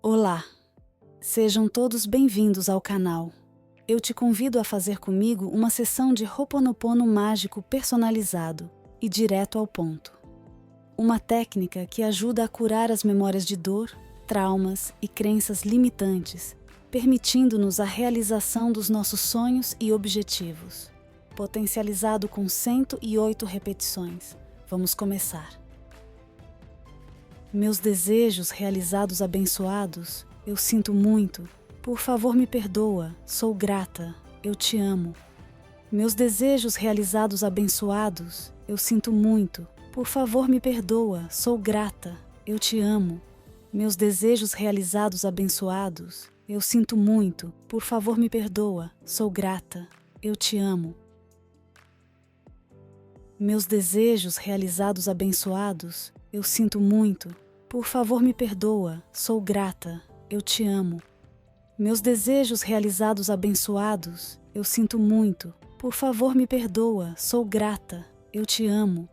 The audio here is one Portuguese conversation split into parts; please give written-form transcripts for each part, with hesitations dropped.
Olá! Sejam todos bem-vindos ao canal. Eu te convido a fazer comigo uma sessão de Ho'oponopono mágico personalizado e direto ao ponto. Uma técnica que ajuda a curar as memórias de dor, traumas e crenças limitantes, permitindo-nos a realização dos nossos sonhos e objetivos. Potencializado com 108 repetições. Vamos começar. Meus desejos realizados abençoados, eu sinto muito. Por favor, me perdoa. Sou grata. Eu te amo. Meus desejos realizados abençoados, eu sinto muito. Por favor, me perdoa. Sou grata. Eu te amo. Meus desejos realizados abençoados, eu sinto muito. Por favor, me perdoa. Sou grata. Eu te amo. Meus desejos realizados abençoados, eu sinto muito. Por favor, me perdoa. Sou grata. Eu te amo. Meus desejos realizados abençoados, eu sinto muito. Por favor, me perdoa. Sou grata. Eu te amo.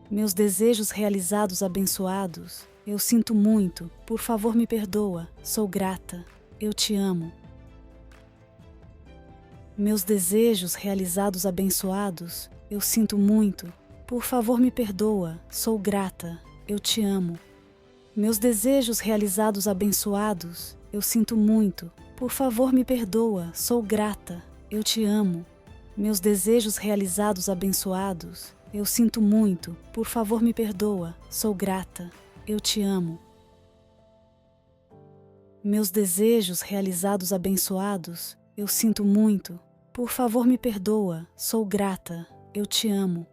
Meus desejos realizados abençoados, eu sinto muito. Por favor, me perdoa. Sou grata. Eu te amo. Meus desejos realizados abençoados, eu sinto muito. Por favor, me perdoa. Sou grata. Eu te amo. Meus desejos realizados abençoados, eu sinto muito. Por favor, me perdoa. Sou grata. Eu te amo. Meus desejos realizados abençoados, eu sinto muito. Por favor, me perdoa. Sou grata. Eu te amo. Meus desejos realizados abençoados, eu sinto muito. Por favor, me perdoa. Sou grata. Eu te amo.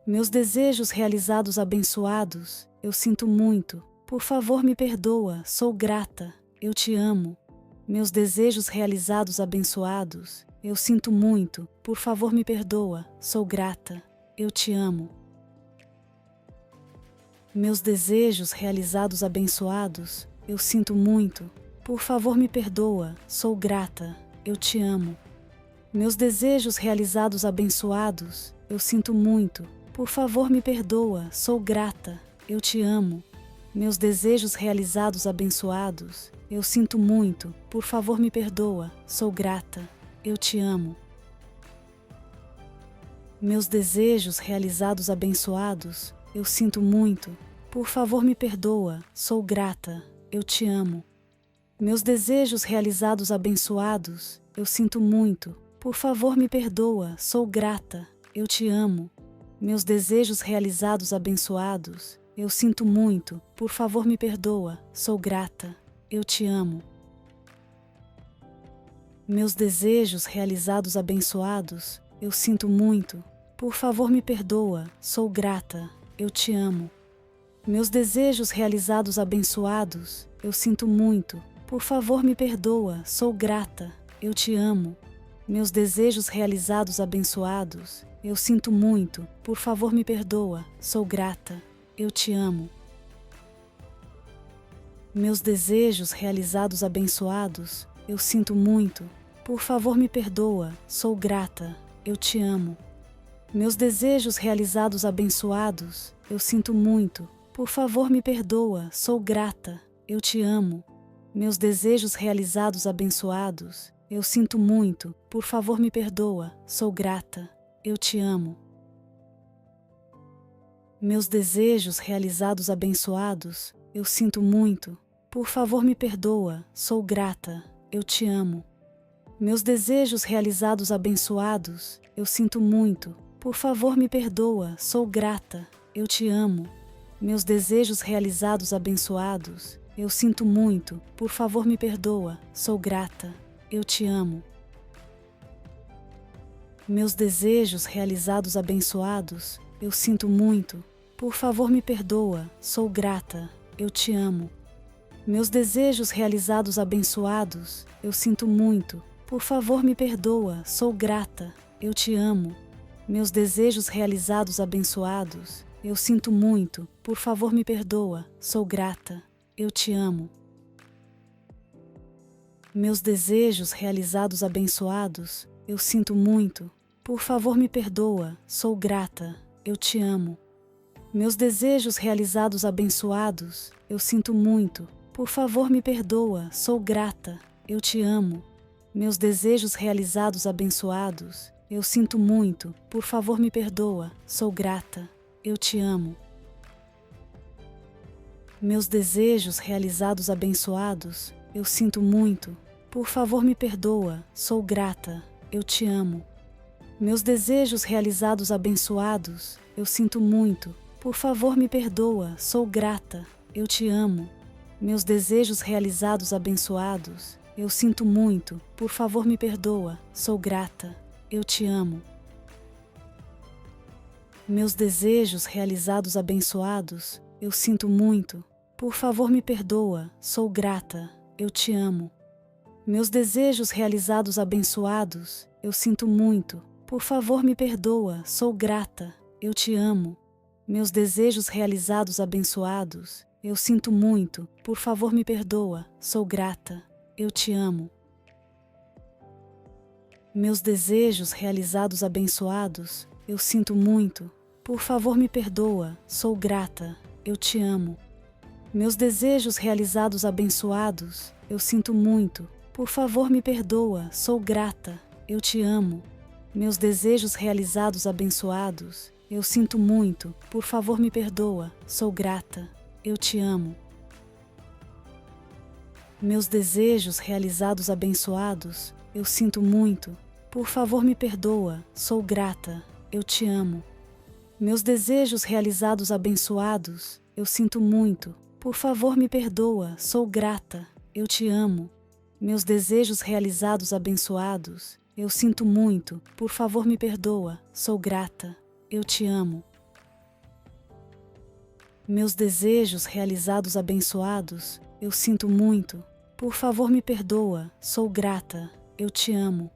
Meus desejos realizados abençoados, eu sinto muito. Por favor, me perdoa. Sou grata. Eu te amo. Meus desejos realizados abençoados, eu sinto muito. Por favor, me perdoa. Sou grata. Eu te amo. Meus desejos realizados abençoados, eu sinto muito. Por favor, me perdoa. Sou grata. Eu te amo. Meus desejos realizados abençoados, eu sinto muito. Por favor, me perdoa. Sou grata. Eu te amo. Meus desejos realizados abençoados, eu sinto muito. Por favor, me perdoa. Sou grata. Eu te amo. Meus desejos realizados abençoados, eu sinto muito. Por favor, me perdoa. Sou grata. Eu te amo. Meus desejos realizados abençoados, eu sinto muito. Por favor, me perdoa. Sou grata. Eu te amo. Meus desejos realizados abençoados, eu sinto muito. Por favor, me perdoa. Sou grata. Eu te amo. Meus desejos realizados abençoados, eu sinto muito. Por favor, me perdoa. Sou grata. Eu te amo. Meus desejos realizados abençoados, eu sinto muito. Por favor, me perdoa. Sou grata. Eu te amo. Meus desejos realizados abençoados, eu sinto muito. Por favor, me perdoa. Sou grata. Eu te amo. Meus desejos realizados abençoados, eu sinto muito. Por favor, me perdoa. Sou grata. Eu te amo. Meus desejos realizados abençoados, eu sinto muito. Por favor, me perdoa. Sou grata. Eu te amo. Meus desejos realizados abençoados, eu sinto muito. Por favor, me perdoa. Sou grata. Eu te amo. Meus desejos realizados abençoados, eu sinto muito. Por favor, me perdoa. Sou grata. Eu te amo. Meus desejos realizados abençoados, eu sinto muito. Por favor, me perdoa. Sou grata. Eu te amo. Meus desejos realizados abençoados, eu sinto muito. Por favor, me perdoa. Sou grata. Eu te amo. Meus desejos realizados abençoados, eu sinto muito. Por favor, me perdoa. Sou grata. Eu te amo. Meus desejos realizados abençoados, eu sinto muito. Por favor, me perdoa. Sou grata. Eu te amo. Meus desejos realizados abençoados, eu sinto muito. Por favor, me perdoa. Sou grata. Eu te amo. Meus desejos realizados abençoados, eu sinto muito. Por favor, me perdoa. Sou grata. Eu te amo. Meus desejos realizados abençoados, eu sinto muito. por favor me perdoa, sou grata, eu te amo. Meus desejos realizados abençoados, eu sinto muito, por favor me perdoa, sou grata, eu te amo. Meus desejos realizados abençoados, eu sinto muito, por favor me perdoa, sou grata, eu te amo. Meus desejos realizados abençoados, eu sinto muito, por favor me perdoa, sou grata, eu te amo. Meus desejos realizados abençoados, eu sinto muito, por favor me perdoa, sou grata, eu te amo. Meus desejos realizados abençoados, eu sinto muito, por favor me perdoa, sou grata, eu te amo. Meus desejos realizados abençoados, eu sinto muito, por favor me perdoa, sou grata, eu te amo. Meus desejos realizados abençoados, eu sinto muito, por favor me perdoa, sou grata, eu te amo. Meus desejos realizados abençoados, eu sinto muito, por favor me perdoa, sou grata, eu te amo. Meus desejos realizados abençoados, eu sinto muito, por favor me perdoa, sou grata, eu te amo. Meus desejos realizados abençoados, eu sinto muito, por favor me perdoa, sou grata, eu te amo. Meus desejos realizados abençoados, eu sinto muito, por favor me perdoa, sou grata, eu te amo. Meus desejos realizados abençoados, eu sinto muito, por favor me perdoa, sou grata, eu te amo. Meus desejos realizados abençoados, eu sinto muito, por favor me perdoa, sou grata, eu te amo. Meus desejos realizados abençoados, eu sinto muito, por favor me perdoa, sou grata, eu te amo.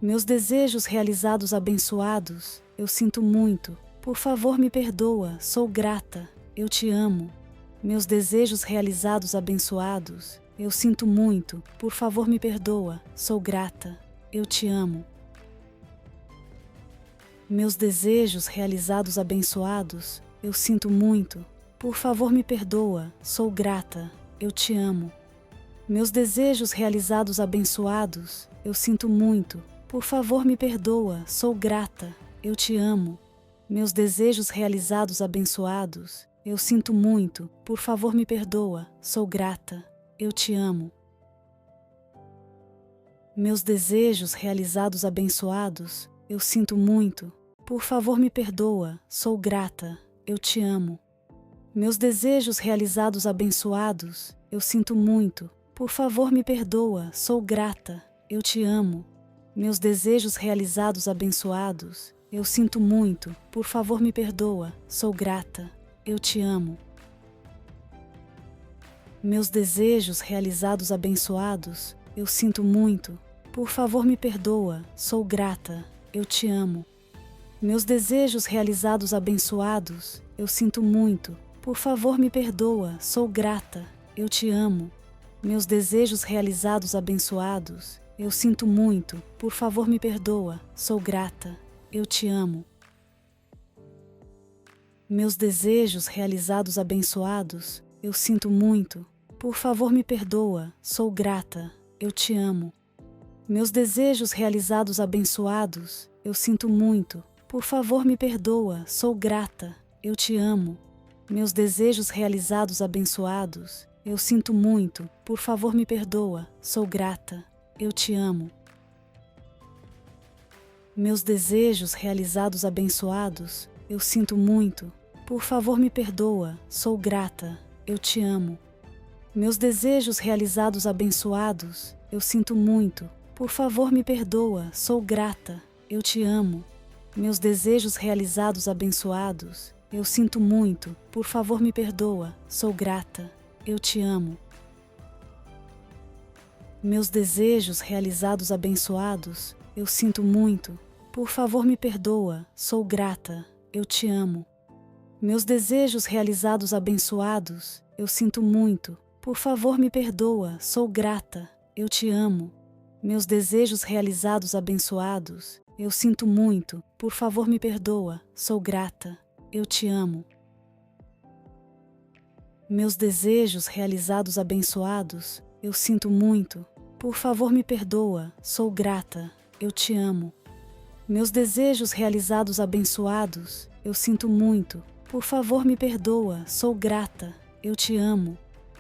Meus desejos realizados abençoados, eu sinto muito, por favor me perdoa, sou grata, eu te amo. Meus desejos realizados abençoados, eu sinto muito, por favor me perdoa, sou grata, eu te amo. Meus desejos realizados abençoados, eu sinto muito, por favor me perdoa, sou grata, eu te amo. Meus desejos realizados abençoados, eu sinto muito, por favor me perdoa, sou grata, eu te amo. Meus desejos realizados abençoados, eu sinto muito, por favor me perdoa, sou grata, eu te amo. Meus desejos realizados abençoados, eu sinto muito, por favor me perdoa, sou grata, eu te amo. Meus desejos realizados abençoados, eu sinto muito, por favor me perdoa, sou grata, eu te amo. Meus desejos realizados abençoados, eu sinto muito, por favor me perdoa, sou grata, eu te amo. Meus desejos realizados abençoados, eu sinto muito, por favor me perdoa, sou grata, eu te amo. Meus desejos realizados abençoados, eu sinto muito, por favor me perdoa, sou grata, eu te amo. Meus desejos realizados abençoados, eu sinto muito, por favor me perdoa, sou grata, eu te amo. Meus desejos realizados abençoados, eu sinto muito, por favor me perdoa, sou grata, eu te amo. Meus desejos realizados abençoados, eu sinto muito, por favor me perdoa, sou grata, eu te amo. Meus desejos realizados abençoados, eu sinto muito, por favor me perdoa, sou grata, eu te amo. Meus desejos realizados abençoados, eu sinto muito, por favor me perdoa, sou grata, eu te amo. Meus desejos realizados abençoados, eu sinto muito, por favor me perdoa, sou grata, eu te amo. Meus desejos realizados abençoados, eu sinto muito, por favor me perdoa, sou grata, eu te amo. Meus desejos realizados abençoados, eu sinto muito, por favor me perdoa, sou grata, eu te amo. Meus desejos realizados abençoados, eu sinto muito, por favor me perdoa, sou grata, eu te amo. Meus desejos realizados abençoados, eu sinto muito, por favor me perdoa, sou grata, eu te amo. Meus desejos realizados abençoados, eu sinto muito. Por favor, me perdoa, sou grata, eu te amo. Meus desejos realizados abençoados, eu sinto muito. Por favor, me perdoa, sou grata, eu te amo.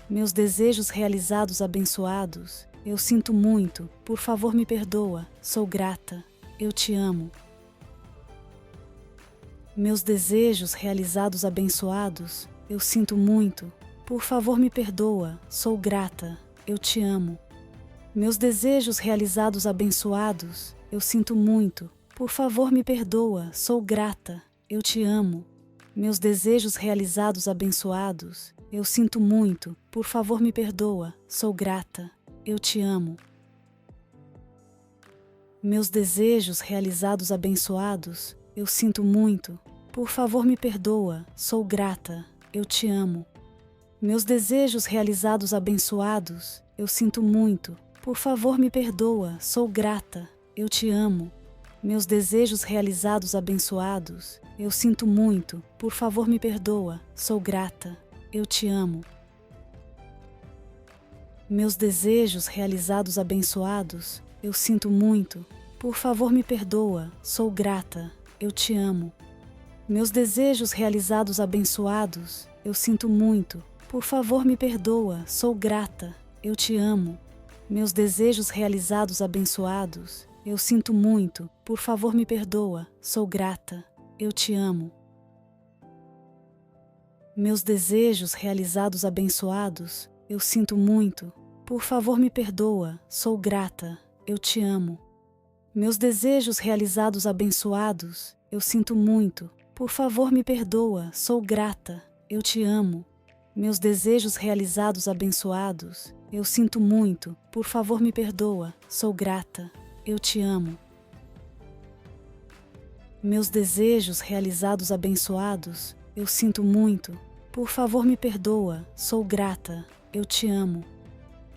Meus desejos realizados abençoados, eu sinto muito. Por favor, me perdoa, sou grata, eu te amo. Meus desejos realizados abençoados, eu sinto muito. Por favor, me perdoa, sou grata, eu te amo. Meus desejos realizados abençoados, eu sinto muito. Por favor, me perdoa, sou grata, eu te amo. Meus desejos realizados abençoados, eu sinto muito. Por favor, me perdoa, sou grata, eu te amo. Meus desejos realizados abençoados, eu sinto muito. Por favor, me perdoa, sou grata, eu te amo. Meus desejos realizados abençoados, eu sinto muito. Por favor, me perdoa, sou grata, eu te amo. Meus desejos realizados abençoados, eu sinto muito. Por favor, me perdoa, sou grata, eu te amo. Meus desejos realizados abençoados, eu sinto muito. Por favor, me perdoa, sou grata, eu te amo. Meus desejos realizados abençoados, eu sinto muito. Por favor, me perdoa, sou grata, eu te amo. Meus desejos realizados abençoados, eu sinto muito. Por favor, me perdoa, sou grata, eu te amo. Meus desejos realizados abençoados, eu sinto muito. Por favor, me perdoa, sou grata, eu te amo. Meus desejos realizados abençoados, eu sinto muito. Por favor, me perdoa, sou grata, eu te amo. Meus desejos realizados abençoados, eu sinto muito. Por favor, me perdoa, sou grata, eu te amo. Meus desejos realizados abençoados, eu sinto muito. Por favor, me perdoa, sou grata, eu te amo.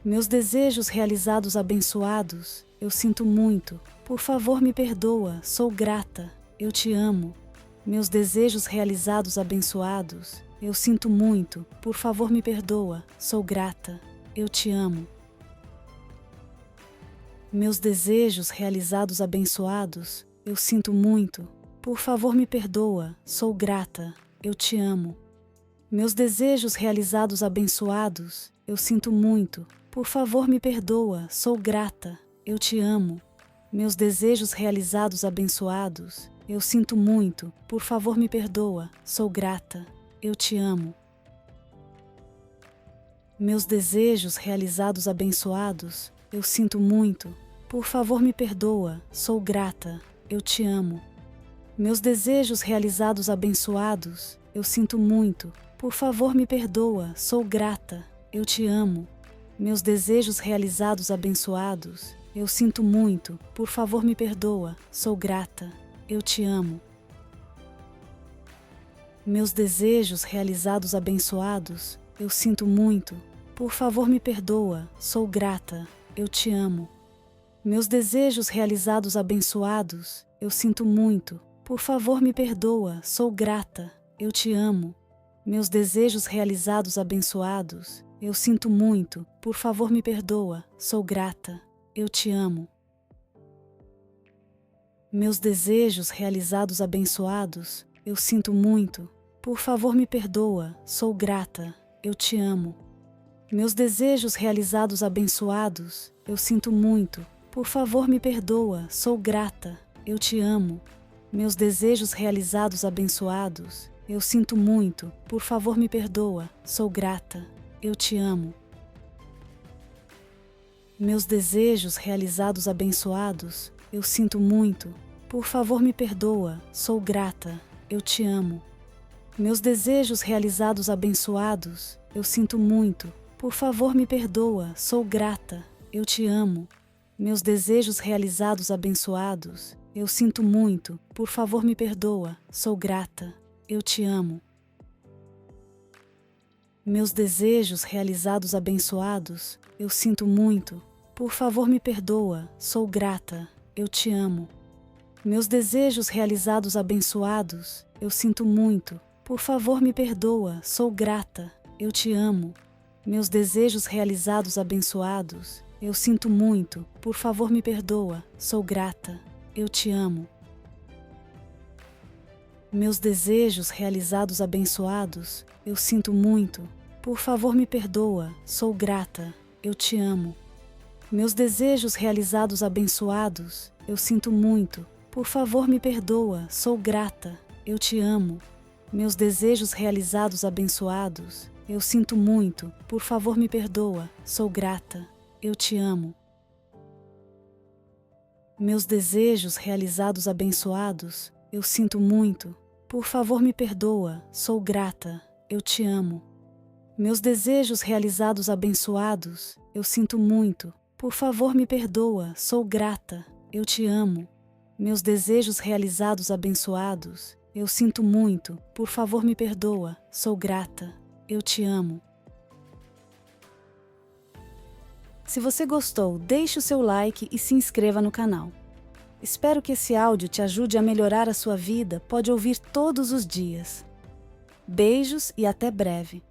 Meus desejos realizados abençoados, eu sinto muito. Por favor, me perdoa, sou grata, eu te amo. Meus desejos realizados abençoados, eu sinto muito. Por favor, me perdoa, sou grata, eu te amo. Meus desejos realizados abençoados, eu sinto muito. Por favor, me perdoa, sou grata, eu te amo. Meus desejos realizados abençoados, eu sinto muito. Por favor, me perdoa, sou grata, eu te amo. Meus desejos realizados abençoados, eu sinto muito. Por favor, me perdoa, sou grata, eu te amo. Meus desejos realizados abençoados, eu sinto muito. Por favor, me perdoa, sou grata, eu te amo. Meus desejos realizados abençoados, eu sinto muito. Por favor, me perdoa, sou grata, eu te amo. Meus desejos realizados abençoados, eu sinto muito. Por favor, me perdoa, sou grata, eu te amo. Meus desejos realizados abençoados, eu sinto muito. Por favor, me perdoa, sou grata, eu te amo. Meus desejos realizados abençoados, eu sinto muito. Por favor, me perdoa, sou grata, eu te amo. Meus desejos realizados abençoados, eu sinto muito. Por favor, me perdoa, sou grata, eu te amo. Meus desejos realizados abençoados, eu sinto muito. Por favor, me perdoa, sou grata, eu te amo. Meus desejos realizados abençoados, eu sinto muito. Por favor, me perdoa, sou grata, eu te amo. Meus desejos realizados abençoados, eu sinto muito. Por favor, me perdoa, sou grata, eu te amo. Meus desejos realizados abençoados, eu sinto muito. Por favor, me perdoa, sou grata, eu te amo. Meus desejos realizados abençoados, eu sinto muito. Por favor, me perdoa, sou grata, eu te amo. Meus desejos realizados abençoados, eu sinto muito. Por favor, me perdoa, sou grata, eu te amo. Meus desejos realizados abençoados, eu sinto muito. Por favor, me perdoa, sou grata, eu te amo. Meus desejos realizados abençoados, eu sinto muito. Por favor, me perdoa, sou grata, eu te amo. Meus desejos realizados abençoados, eu sinto muito, por favor me perdoa, sou grata, eu te amo. Meus desejos realizados abençoados, eu sinto muito, por favor me perdoa, sou grata, eu te amo. Meus desejos realizados abençoados, eu sinto muito, por favor me perdoa, sou grata, eu te amo. Meus desejos realizados abençoados, eu sinto muito, por favor me perdoa, sou grata, eu te amo. Meus desejos realizados abençoados, eu sinto muito, por favor me perdoa, sou grata, eu te amo. Meus desejos realizados abençoados, eu sinto muito, por favor me perdoa, sou grata, eu te amo. Meus desejos realizados abençoados, eu sinto muito, por favor me perdoa, sou grata, eu te amo. Se você gostou, deixe o seu like e se inscreva no canal. Espero que esse áudio te ajude a melhorar a sua vida, pode ouvir todos os dias. Beijos e até breve.